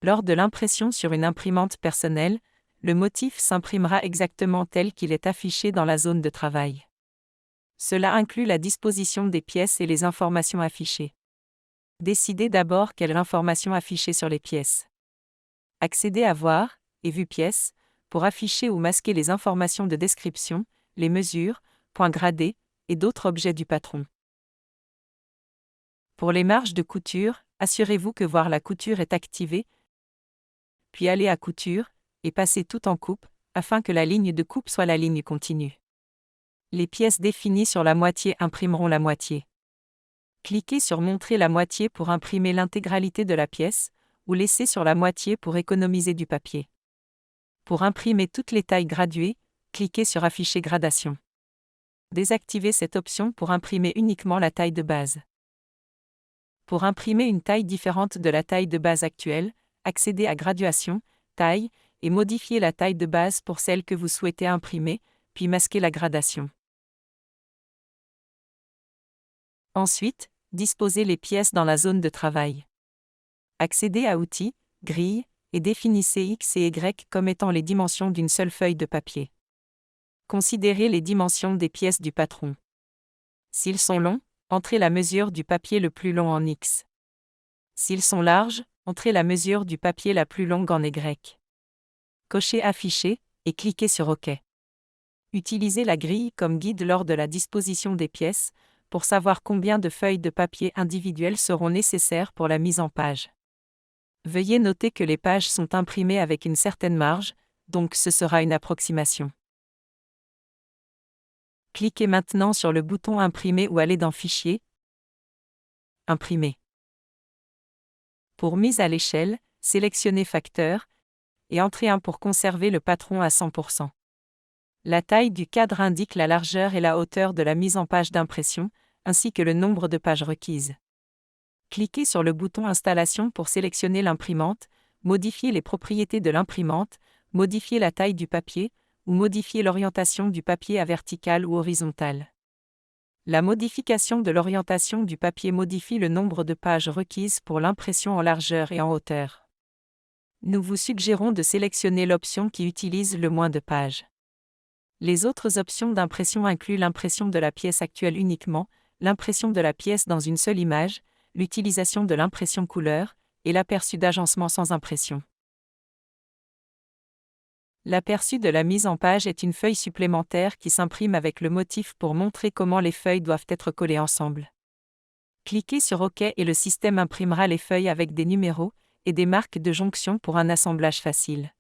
Lors de l'impression sur une imprimante personnelle, le motif s'imprimera exactement tel qu'il est affiché dans la zone de travail. Cela inclut la disposition des pièces et les informations affichées. Décidez d'abord quelle information afficher sur les pièces. Accédez à Voir et Vue pièces pour afficher ou masquer les informations de description, les mesures, points gradés et d'autres objets du patron. Pour les marges de couture, assurez-vous que Voir la couture est activé, puis allez à Couture et passez tout en coupe, afin que la ligne de coupe soit la ligne continue. Les pièces définies sur la moitié imprimeront la moitié. Cliquez sur Montrer la moitié pour imprimer l'intégralité de la pièce, ou laissez sur la moitié pour économiser du papier. Pour imprimer toutes les tailles graduées, cliquez sur Afficher gradation. Désactivez cette option pour imprimer uniquement la taille de base. Pour imprimer une taille différente de la taille de base actuelle, accédez à Graduation, Taille, et modifiez la taille de base pour celle que vous souhaitez imprimer, puis masquez la gradation. Ensuite, disposez les pièces dans la zone de travail. Accédez à Outils, Grille, et définissez X et Y comme étant les dimensions d'une seule feuille de papier. Considérez les dimensions des pièces du patron. S'ils sont longs, entrez la mesure du papier le plus long en X. S'ils sont larges, entrez la mesure du papier la plus longue en Y. Cochez Afficher et cliquez sur OK. Utilisez la grille comme guide lors de la disposition des pièces pour savoir combien de feuilles de papier individuelles seront nécessaires pour la mise en page. Veuillez noter que les pages sont imprimées avec une certaine marge, donc ce sera une approximation. Cliquez maintenant sur le bouton Imprimer ou allez dans Fichier, Imprimer. Pour mise à l'échelle, sélectionnez Facteur et entrez 1 pour conserver le patron à 100%. La taille du cadre indique la largeur et la hauteur de la mise en page d'impression, ainsi que le nombre de pages requises. Cliquez sur le bouton Installation pour sélectionner l'imprimante, modifier les propriétés de l'imprimante, modifier la taille du papier, ou modifier l'orientation du papier à verticale ou horizontale. La modification de l'orientation du papier modifie le nombre de pages requises pour l'impression en largeur et en hauteur. Nous vous suggérons de sélectionner l'option qui utilise le moins de pages. Les autres options d'impression incluent l'impression de la pièce actuelle uniquement, l'impression de la pièce dans une seule image, l'utilisation de l'impression couleur, et l'aperçu d'agencement sans impression. L'aperçu de la mise en page est une feuille supplémentaire qui s'imprime avec le motif pour montrer comment les feuilles doivent être collées ensemble. Cliquez sur OK et le système imprimera les feuilles avec des numéros et des marques de jonction pour un assemblage facile.